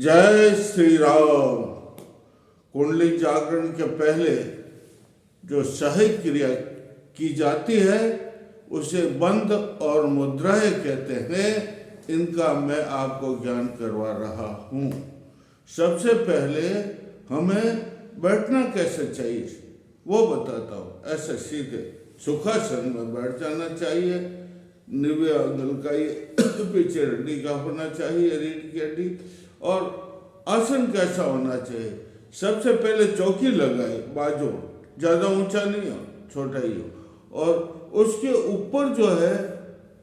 जय श्री राम। कुंडली जागरण के पहले जो सहायक क्रिया की जाती है उसे बंध और मुद्राएं कहते हैं। इनका मैं आपको ज्ञान करवा रहा हूँ। सबसे पहले हमें बैठना कैसे चाहिए वो बताता हूँ। ऐसे सीधे सुखासन में बैठ जाना चाहिए। निव्य आंगल का पीछे हड्डी का होना चाहिए, रीढ़ की हड्डी। और आसन कैसा होना चाहिए? सबसे पहले चौकी लगाए, बाजू ज़्यादा ऊंचा नहीं हो, छोटा ही हो। और उसके ऊपर जो है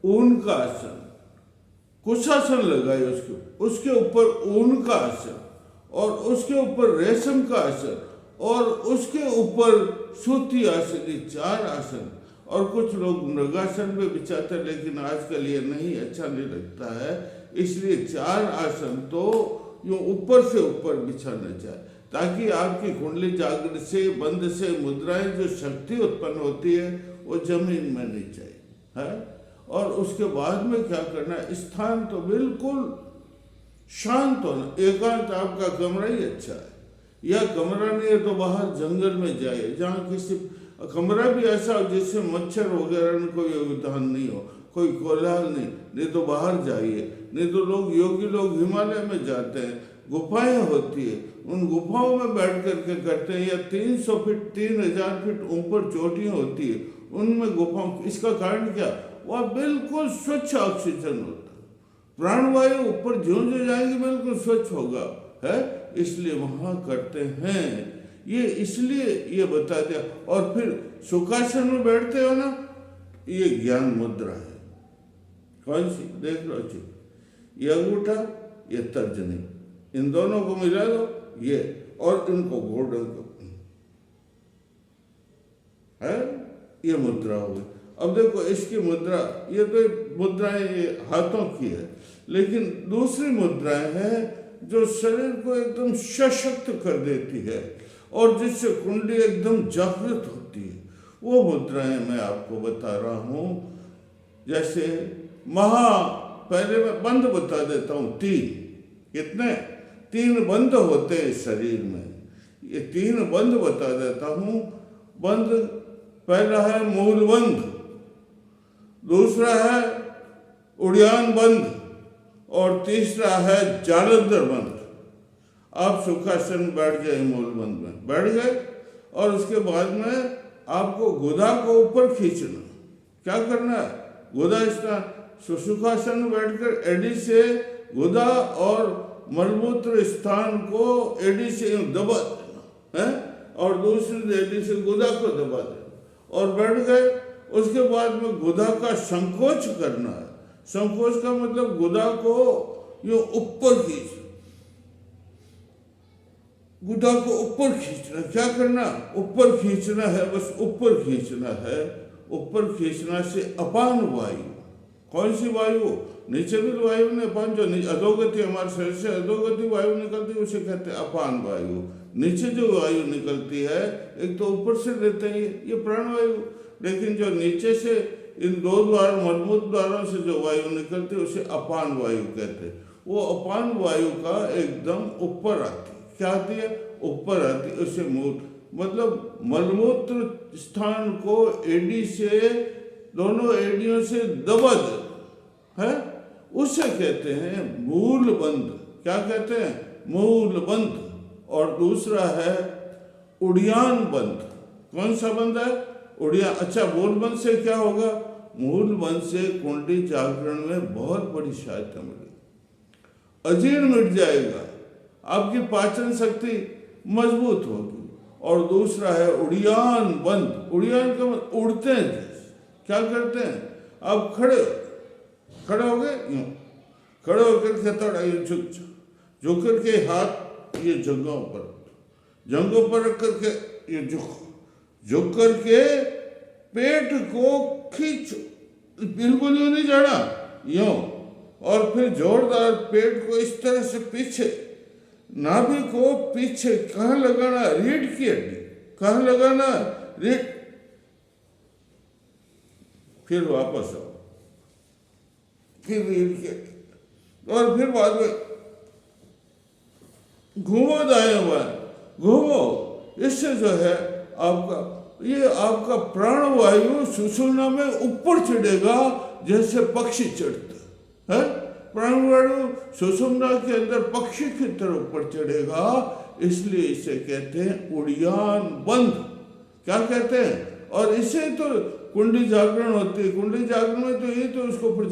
ऊन का आसन, कुशासन लगाए उसके ऊपर ऊन का आसन, और उसके ऊपर रेशम का आसन, और उसके ऊपर सूती आसन। ये 4 आसन। और कुछ लोग मृगासन में बिछाते हैं, लेकिन आजकल ये नहीं अच्छा नहीं लगता है, इसलिए 4 आसन तो यूँ ऊपर से ऊपर बिछाना चाहिए, ताकि आपकी कुंडली जागृत से, बंध से मुद्राएं जो शक्ति उत्पन्न होती है वो जमीन में नहीं चाहिए है। और उसके बाद में क्या करना है? स्थान तो बिल्कुल शांत होना। एकांत आपका कमरा ही अच्छा है, या कमरा नहीं है तो बाहर जंगल में जाइए, जहाँ किसी कमरा भी ऐसा हो जिससे मच्छर वगैरह में कोई योगदान नहीं हो, कोई कोलाहल नहीं तो बाहर जाइए। नहीं तो लोग, योगी लोग हिमालय में जाते हैं, गुफाएं होती है, उन गुफाओं में बैठ करके करते हैं, या 300 फीट 3000 फीट ऊपर चोटियाँ होती है, उनमें गुफाओं। इसका कारण क्या? वह बिल्कुल स्वच्छ ऑक्सीजन होता है, प्राणवायु ऊपर ज्यों ज्यों जाएंगे बिल्कुल स्वच्छ होगा है, इसलिए वहाँ करते हैं। ये इसलिए ये बता दिया। और फिर सुखासन में बैठते हो ना, ये ज्ञान मुद्रा है। कौन सी? देख लो अच्छी, ये अंगूठा, ये तर्जनी, इन दोनों को मिला दो ये, और इनको घोड़े दो है, ये मुद्रा हो गई। अब देखो इसकी मुद्रा, ये तो मुद्राएं ये हाथों की है, लेकिन दूसरी मुद्राएं हैं जो शरीर को एकदम सशक्त कर देती है और जिससे कुंडली एकदम जागृत होती है। वो मुद्राएं मैं आपको बता रहा हूँ। जैसे पहले मैं बंध बता देता हूँ। 3 कितने? 3 बंध होते हैं शरीर में। ये 3 बंध बता देता हूँ। बंध पहला है मूल बंध, दूसरा है उड़ियान बंध, और तीसरा है जालंधर बंध। आप सुखासन बैठ गए, मूल बंध में बैठ गए, और उसके बाद में आपको गुदा को ऊपर खींचना। क्या करना है? गुदा स्थान, सुखासन में बैठकर एडी से गुदा और मलमूत्र स्थान को एडी से दबा देना है, और दूसरी एडी से गुदा को दबा देना, और बैठ गए। उसके बाद में गुदा का संकोच करना है। संकोच का मतलब गुदा को यूँ ऊपर खींचना, गुदा को ऊपर खींचना। क्या करना? ऊपर खींचना है, बस ऊपर खींचना है। ऊपर खींचना से अपान वायु, कौन सी वायु? नीचे भी वायु ने अपान, जो अधोगति हमारे शरीर से अधोगति वायु निकलती है उसे कहते हैं अपान वायु। नीचे जो वायु निकलती है, एक तो ऊपर से लेते हैं ये प्राणवायु, लेकिन जो नीचे से इन 2 द्वार, मलमूत्र द्वारों से जो वायु निकलती है उसे अपान वायु कहते हैं। वो अपान वायु का एकदम ऊपर आती है। क्या आती है? ऊपर आती है। उसे मूल मतलब मलमूत्र स्थान को एडी से, दोनों एडियों से दबा दे है, उसे कहते हैं मूल बंध। क्या कहते हैं? मूल बंध। और दूसरा है उड़ियान बंध। कौन सा बंध है? उड़ियान। अच्छा, मूल बंध से क्या होगा? मूल बंध से कुंडली जागरण में बहुत बड़ी सहायता मिलेगी। अजीर्ण मिट जाएगा, आपकी पाचन शक्ति मजबूत होगी। और दूसरा है उड़ियान बंध। उड़ियान का मतलब उड़ते हैं जैसे। क्या करते हैं? आप खड़े हो गए, यूँ खड़े होकर के थोड़ा ये झुक करके हाथ ये जंघों पर रख करके ये झुक करके पेट को खींचो, बिल्कुल यूँ नहीं जाना, यूँ। और फिर जोरदार पेट को इस तरह से पीछे, नाभि को पीछे। कहाँ लगाना? रीढ़ की हड्डी। कहाँ लगाना? रीढ़। फिर वापस आओ, फिर रीढ़ की हड्डी, और फिर बाद में घूमो दाएं बाएं, घूमो। इससे जो है आपका प्राणवायु सुषुम्ना में ऊपर चढ़ेगा जैसे पक्षी चढ़ता है। प्राणवायु सुषुम्ना के अंदर पक्षी की तरह ऊपर चढ़ेगा, इसलिए इसे कहते हैं उड़ियान बंद। क्या कहते हैं? और इसे तो कुंडली जागरण होती है। कुंडली जागरण में तो ये तो उसको ऊपर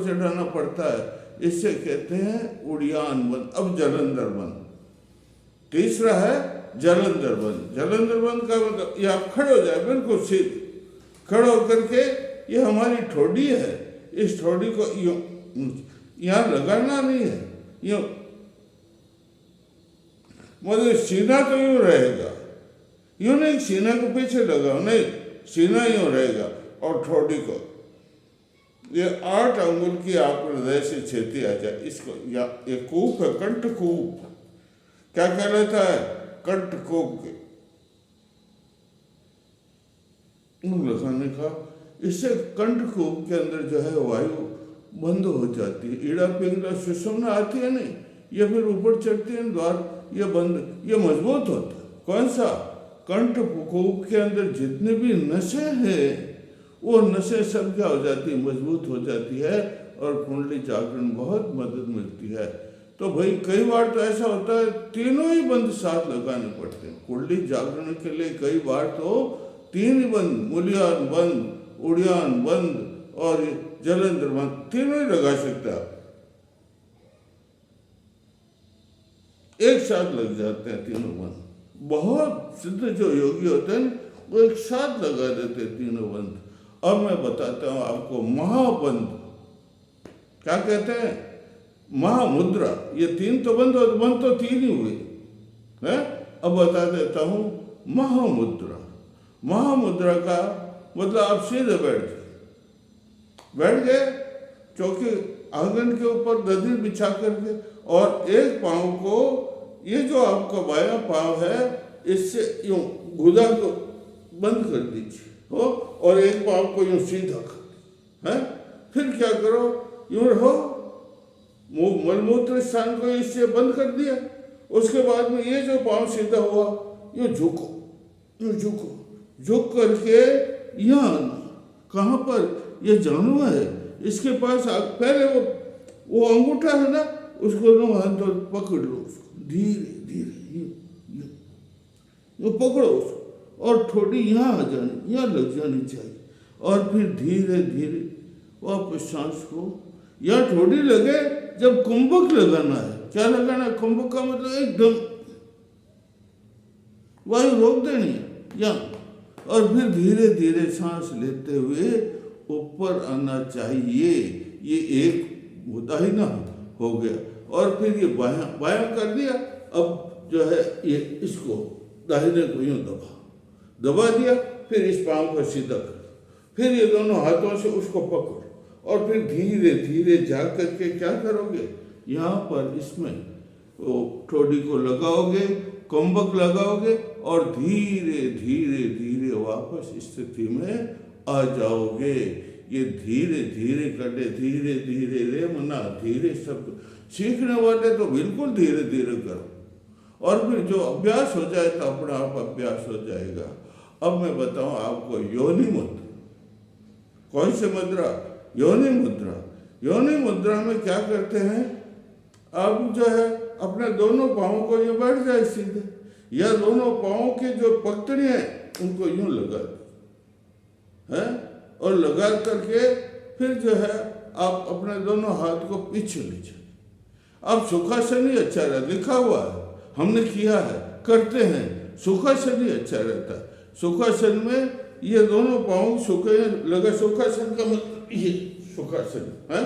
चढ़ाना पड़ता है। इसे कहते हैं उड़ियान बंद। अब जलंधर बंद, तीसरा है जलंधर बंद। जलंधर बंद का मतलब ये आप खड़े हो जाए बिल्कुल सीधे, खड़े होकर के ये हमारी ठोड़ी है, इस ठोड़ी को यूं यहाँ लगाना नहीं है, यूं मतलब सीना तो यूं रहेगा, यूं नहीं सीना को पीछे लगाओ, नहीं सीना यूं रहेगा। और ठोड़ी को ये 8 अंगुल की आप हृदय से छेती आ जाए। इसको या ये कूप है, कंठ कूप। क्या कहलाता है? कंठ कूप के लगाने का। इससे कंठ कूप के अंदर जो है वायु बंद हो जाती है। ईड़ा पिंगला सुषुम्ना आती है नहीं, ये फिर ऊपर चढ़ती है द्वार, ये बंद, ये मजबूत होता है। कौन सा? कंठ कूप के अंदर जितने भी नसें हैं वो नसें सब क्या हो जाती है? मजबूत हो जाती है और कुंडली जागरण बहुत मदद मिलती है। तो भाई कई बार तो ऐसा होता है तीनों ही बंद साथ लगाने पड़ते हैं। कुंडली जागरण के लिए कई बार तो 3 ही बंद, मूलियान बंद, उड़ियान बंद और जलंधर बंद, तीनों ही लगा सकते हैं। एक साथ लग जाते हैं तीनों बंद। बहुत सिद्ध जो योगी होते हैं वो एक साथ लगा देते हैं तीनों बंद। अब मैं बताता हूं आपको महाबंद। क्या कहते हैं? महामुद्रा। ये 3 तो बंद तो 3 ही हुए हैं। अब बता देता हूं महामुद्रा। महामुद्रा का मतलब आप सीधे बैठ गए चौकी आंगन के ऊपर दधीर बिछा करके, और एक पांव को, ये जो आपका बायां पांव है इससे यूं गुदा को बंद कर दीजिए हो, और एक पांव को यूं सीधा कर है। फिर क्या करो, यूं रहो, मलमूत्र स्थान को इससे बंद कर दिया। उसके बाद में ये जो पांव सीधा हुआ, यूं झुको, यूं झुक करके यहाँ कहाँ पर ये जानवर है, इसके पास पहले वो अंगूठा है ना, उसको नो हाथ तो पकड़ लो, उसको धीरे धीरे ये पकड़ो उसको, और थोड़ी यहाँ आ जानी, यहाँ लग जानी चाहिए। और फिर धीरे धीरे वापस सांस को, यहाँ थोड़ी लगे जब कुंभक लगाना है। क्या लगाना है? कुंभक का मतलब एकदम वायु रोक देनी है यहाँ, और फिर धीरे धीरे सांस लेते हुए ऊपर आना चाहिए। ये एक मुद्दा ही ना हो गया। और फिर ये बायां कर दिया। अब जो है ये इसको दाहिने को यूं दबा दिया, फिर इस पांव को सीधा कर, फिर ये दोनों हाथों से उसको पकड़ो, और फिर धीरे धीरे जा करके क्या करोगे, यहाँ पर इसमें वो ठोड़ी को लगाओगे, कुंभक लगाओगे, और धीरे धीरे धीरे वापस स्थिति में आ जाओगे। ये धीरे धीरे करते, धीरे धीरे रे मना धीरे, सब सीखने वाले तो बिल्कुल धीरे धीरे करो, और फिर जो अभ्यास हो जाए तो अपना आप अभ्यास हो जाएगा। अब मैं बताऊं आपको योनि मुद्रा। कौन से मुद्रा? योनि मुद्रा। योनि मुद्रा में क्या करते हैं, आप जो है अपने दोनों पाँवों को ये बैठ जाए सीधे, या दोनों पाँवों की जो पकड़ी है उनको यूं लगा दो है, और लगा करके फिर जो है आप अपने दोनों हाथ को पीछे ले जाए। अब सुखासन ही अच्छा रहता, लिखा हुआ है, हमने किया है, करते हैं, सुखासन ही अच्छा रहता है। सुखासन में ये दोनों पाँव सुखे लगा, सुखासन का मतलब ये सुखासन है,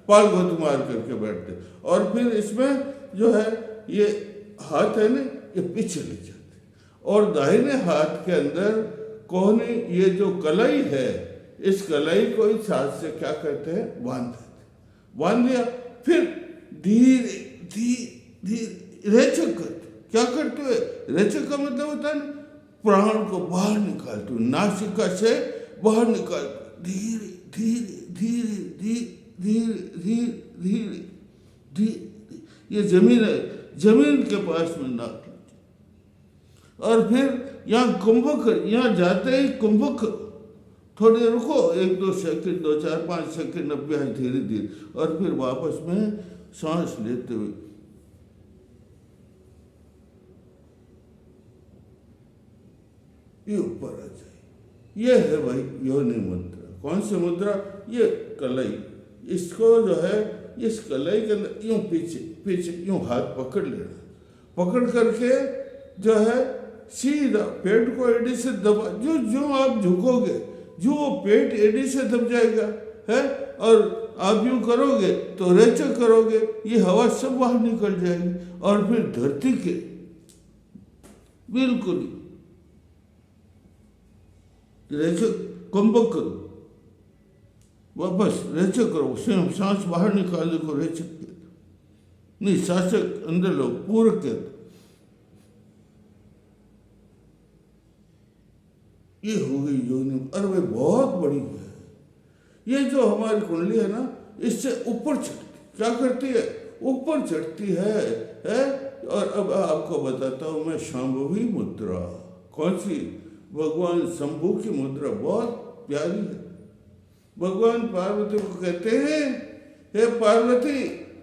पाल घुट मार करके बैठते, और फिर इसमें जो है ये हाथ है ना, ये पीछे ले जाते, और दाहिने हाथ के अंदर कोहनी, ये जो कलाई है, इस कलाई को इस हाथ से क्या करते हैं, बांध दिया। फिर धीरे धीरे रेचक करते। क्या करते हुए? रेचक का मतलब होता है प्राण को बाहर निकालते हुए, नासिका से बाहर निकालते, धीरे धीरे धीरे धीरे धीरे धीरे धीरे धीरे। ये जमीन है, जमीन के पास में नाक लीजिए। और फिर यहाँ कुंभक, यहाँ जाते ही कुंभक थोड़े रुको, 1-2 सेकंड, 2-4-5 सेकंड अभ्यास धीरे धीरे, और फिर वापस में सांस लेते हुए ये ऊपर आ जाए। ये है भाई योनि मुद्रा। कौन सी मुद्रा? ये कलाई। इसको जो है इस कलाई के अंदर यूं पीछे पीछे यूं हाथ पकड़ लेना, पकड़ करके जो है सीधा पेट को एड़ी से दबा, जो जो आप झुकोगे जो पेट एड़ी से दब जाएगा है, और आप यूं करोगे तो रेचक करोगे, ये हवा सब बाहर निकल जाएगी, और फिर धरती के बिल्कुल रेचक कुंभक करो, वापस रेचक करो, स्वयं सांस बाहर निकालने को रेचक नहीं, शासक अंदर लो, पूरक के ये हो गई योनि। अरे भाई बहुत बड़ी है ये, जो हमारी कुंडली है ना, इससे ऊपर चढ़ती, क्या करती है? ऊपर चढ़ती है? और अब आपको बताता हूं मैं शांभवी मुद्रा। कौन सी? भगवान शंभू की मुद्रा, बहुत प्यारी है। भगवान पार्वती को कहते हैं, हे पार्वती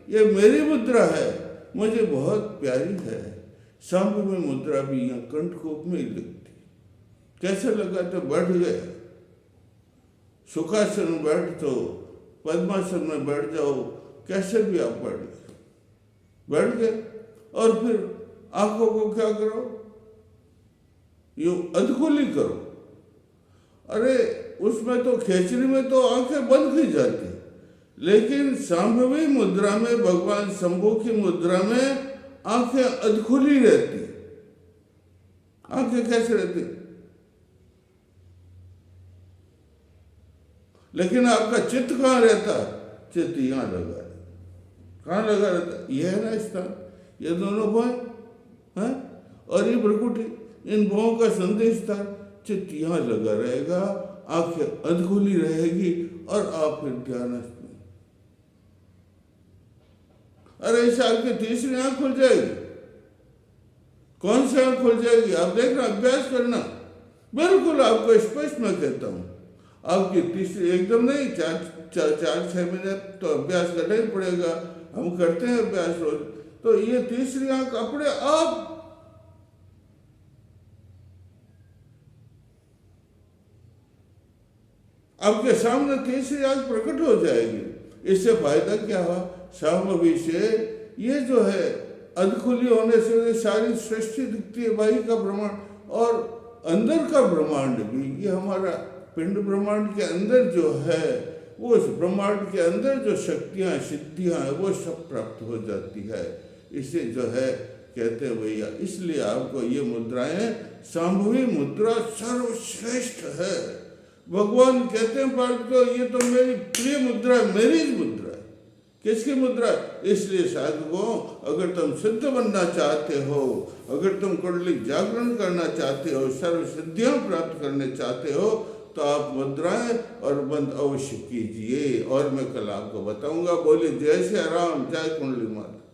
ये मेरी मुद्रा है, मुझे बहुत प्यारी है। शांभवी मुद्रा भी यहाँ कंठकोप में ही लगती। कैसे लगा? तो बैठ गए, सुखासन में बैठ तो, पद्मासन में बैठ जाओ, कैसे भी आप बैठ गए, और फिर आंखों को क्या करो? यूं अधखुली करो। अरे उसमें तो खेचरी में तो आंखें बंद की जाती, लेकिन शांभवी मुद्रा में, भगवान शंभू की मुद्रा में आंखें अधखुली रहती। आंखें कैसे रहती? लेकिन आपका चित्त कहाँ रहता? चित्त यहाँ लगा रहता। कहाँ लगा रहता? ये है ना स्थान, ये दोनों भुवन है और ये भ्रकुटी, इन भुवों का संदेश था। चित्त यहाँ लगा रहेगा, आंखें अधखुली रहेगी, और आप फिर ध्यानस्थ में। अरे इस आपकी तीसरी आंख खुल जाएगी। कौन सी आंख खुल जाएगी? आप देखना, अभ्यास करना, बिल्कुल आपको स्पष्ट मैं कहता हूं। आपकी तीसरी एकदम नहीं, 4-6 महीने तो अभ्यास करना ही पड़ेगा। हम करते हैं अभ्यास रोज। तो ये तीसरी आंख अपने आप आपके सामने तीसरी आंख प्रकट हो जाएगी। इससे फायदा क्या हुआ? शांभवी से ये जो है अधखुली होने से सारी सृष्टि दिखती है, बाहर का ब्रह्मांड और अंदर का ब्रह्मांड भी। ये हमारा पिंड ब्रह्मांड के अंदर जो है, वो उस ब्रह्मांड के अंदर जो शक्तियाँ सिद्धियाँ हैं वो सब प्राप्त हो जाती है। इसे जो है कहते हैं भैया, इसलिए आपको ये मुद्राएं, शांभवी मुद्रा सर्वश्रेष्ठ है। भगवान कहते हैं पार्वती, ये तो मेरी प्रिय मुद्रा है, मेरी मुद्रा है। किसकी मुद्रा? इसलिए साधुओं, अगर तुम सिद्ध बनना चाहते हो, अगर तुम कुंडली जागरण करना चाहते हो, सर्व सिद्धियां प्राप्त करने चाहते हो, तो आप मुद्राएं और बंद अवश्य कीजिए। और मैं कल आपको बताऊंगा। बोले जय श्री राम, जय कुंडली माता।